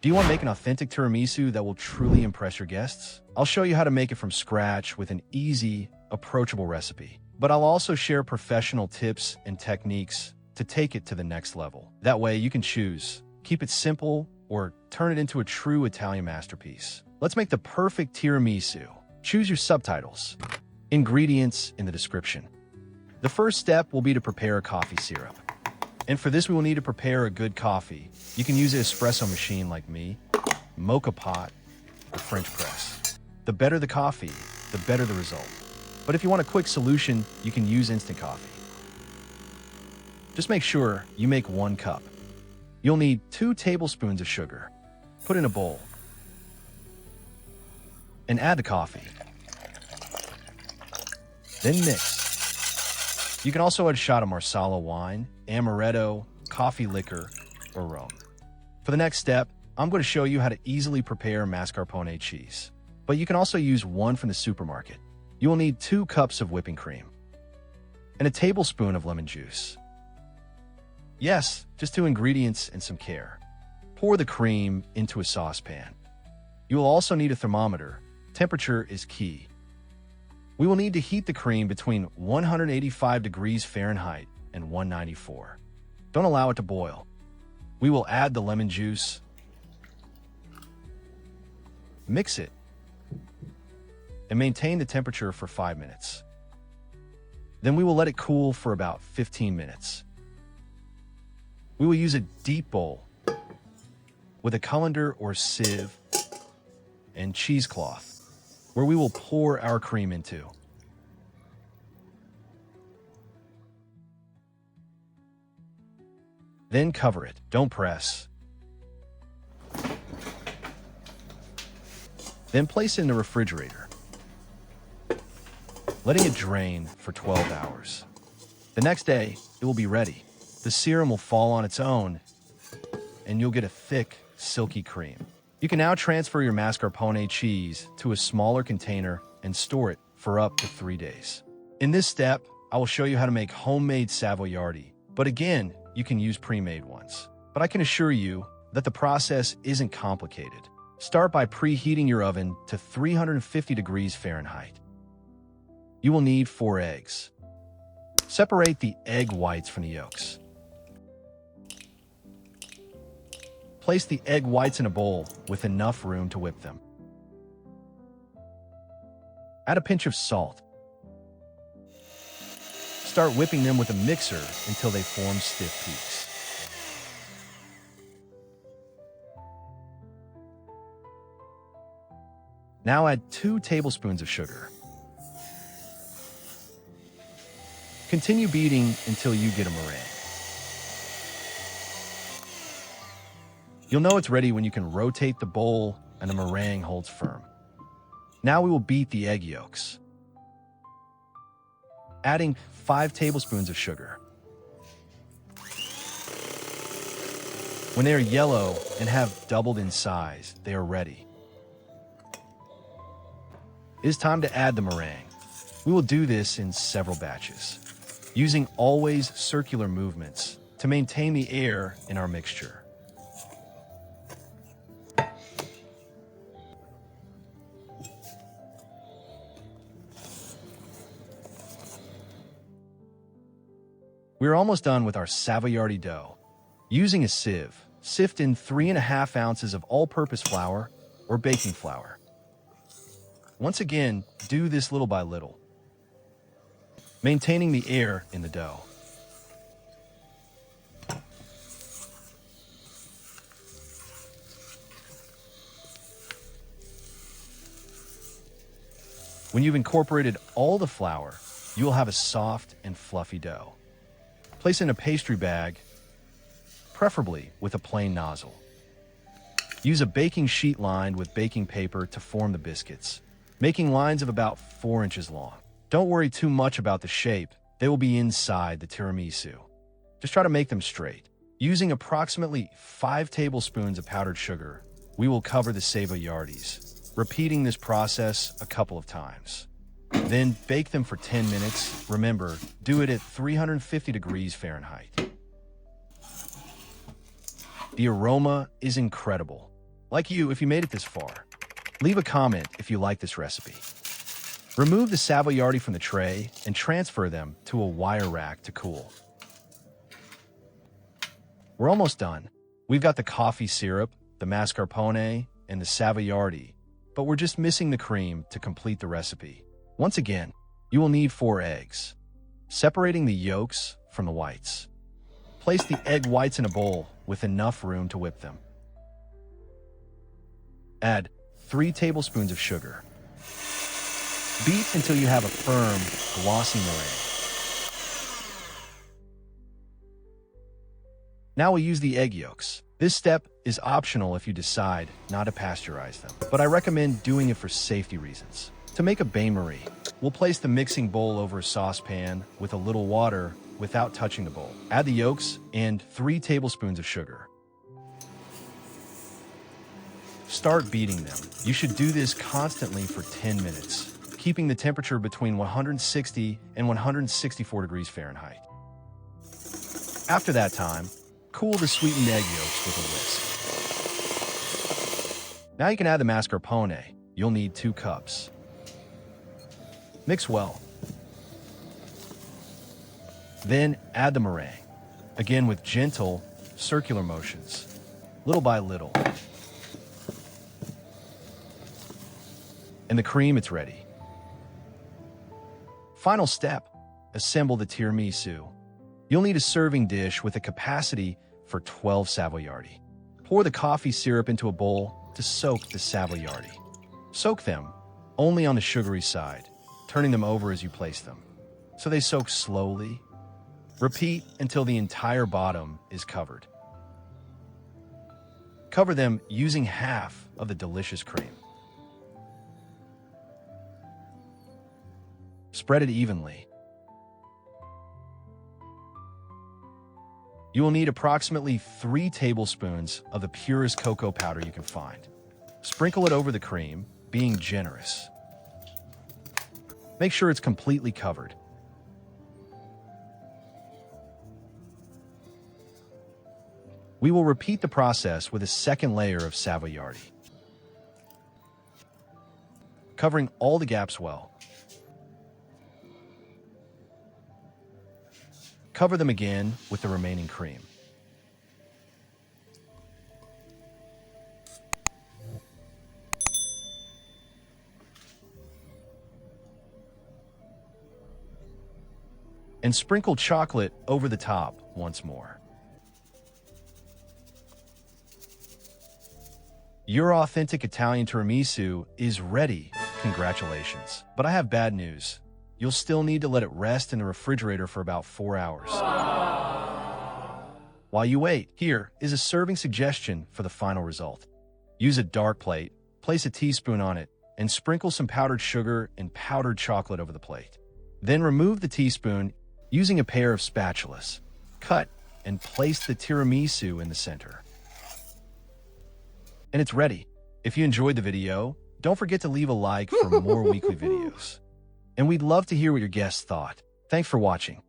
Do you want to make an authentic tiramisu that will truly impress your guests? I'll show you how to make it from scratch with an easy, approachable recipe. But I'll also share professional tips and techniques to take it to the next level. That way you can choose, keep it simple, or turn it into a true Italian masterpiece. Let's make the perfect tiramisu. Choose your subtitles. Ingredients in the description. The first step will be to prepare a coffee syrup. And for this, we will need to prepare a good coffee. You can use an espresso machine like me, mocha pot, or French press. The better the coffee, the better the result. But if you want a quick solution, you can use instant coffee. Just make sure you make 1 cup. You'll need 2 tablespoons of sugar. Put in a bowl. And add the coffee. Then mix. You can also add a shot of Marsala wine, Amaretto, coffee liquor, or rum. For the next step, I'm going to show you how to easily prepare mascarpone cheese. But you can also use one from the supermarket. You will need 2 cups of whipping cream and a tablespoon of lemon juice. Yes, just 2 ingredients and some care. Pour the cream into a saucepan. You will also need a thermometer. Temperature is key. We will need to heat the cream between 185 degrees Fahrenheit and 194. Don't allow it to boil. We will add the lemon juice. Mix it. And maintain the temperature for 5 minutes. Then we will let it cool for about 15 minutes. We will use a deep bowl with a colander or sieve and cheesecloth, where we will pour our cream into. Then cover it. Don't press. Then place it in the refrigerator, letting it drain for 12 hours. The next day, it will be ready. The serum will fall on its own, and you'll get a thick, silky cream. You can now transfer your mascarpone cheese to a smaller container and store it for up to 3 days. In this step, I will show you how to make homemade Savoiardi, but again, you can use pre-made ones. But I can assure you that the process isn't complicated. Start by preheating your oven to 350 degrees Fahrenheit. You will need 4 eggs. Separate the egg whites from the yolks. Place the egg whites in a bowl with enough room to whip them. Add a pinch of salt. Start whipping them with a mixer until they form stiff peaks. Now add 2 tablespoons of sugar. Continue beating until you get a meringue. You'll know it's ready when you can rotate the bowl and the meringue holds firm. Now we will beat the egg yolks, adding 5 tablespoons of sugar. When they are yellow and have doubled in size, they are ready. It is time to add the meringue. We will do this in several batches, using always circular movements to maintain the air in our mixture. We are almost done with our Savoiardi dough. Using a sieve, sift in 3½ ounces of all-purpose flour or baking flour. Once again, do this little by little, maintaining the air in the dough. When you've incorporated all the flour, you will have a soft and fluffy dough. Place in a pastry bag, preferably with a plain nozzle. Use a baking sheet lined with baking paper to form the biscuits, making lines of about 4 inches long. Don't worry too much about the shape. They will be inside the tiramisu. Just try to make them straight. Using approximately 5 tablespoons of powdered sugar, we will cover the Savoiardis, repeating this process a couple of times. Then bake them for 10 minutes. Remember, do it at 350 degrees Fahrenheit. The aroma is incredible. like you if you made it this far. Leave a comment if you like this recipe. Remove the Savoiardi from the tray and transfer them to a wire rack to cool. We're almost done. We've got the coffee syrup, the mascarpone, and the Savoiardi, but we're just missing the cream to complete the recipe. Once again, you will need 4 eggs, separating the yolks from the whites. Place the egg whites in a bowl with enough room to whip them. Add 3 tablespoons of sugar. Beat until you have a firm, glossy meringue. Now we'll use the egg yolks. This step is optional if you decide not to pasteurize them, but I recommend doing it for safety reasons. To make a bain-marie, we'll place the mixing bowl over a saucepan with a little water without touching the bowl. Add the yolks and 3 tablespoons of sugar. Start beating them. You should do this constantly for 10 minutes, keeping the temperature between 160 and 164 degrees Fahrenheit. After that time, cool the sweetened egg yolks with a whisk. Now you can add the mascarpone. You'll need 2 cups. Mix well. Then add the meringue, again with gentle, circular motions, little by little. And the cream, it's ready. Final step, assemble the tiramisu. You'll need a serving dish with a capacity for 12 Savoiardi. Pour the coffee syrup into a bowl to soak the Savoiardi. Soak them only on the sugary side, turning them over as you place them, so they soak slowly. Repeat until the entire bottom is covered. Cover them using half of the delicious cream. Spread it evenly. You will need approximately 3 tablespoons of the purest cocoa powder you can find. Sprinkle it over the cream, being generous. Make sure it's completely covered. We will repeat the process with a second layer of Savoiardi, covering all the gaps well. Cover them again with the remaining cream. And sprinkle chocolate over the top once more. Your authentic Italian tiramisu is ready. Congratulations. But I have bad news. You'll still need to let it rest in the refrigerator for about 4 hours. While you wait, here is a serving suggestion for the final result. Use a dark plate, place a teaspoon on it, and sprinkle some powdered sugar and powdered chocolate over the plate. Then remove the teaspoon using a pair of spatulas. Cut and place the tiramisu in the center. And it's ready. If you enjoyed the video, don't forget to leave a like for more weekly videos. And we'd love to hear what your guests thought. Thanks for watching.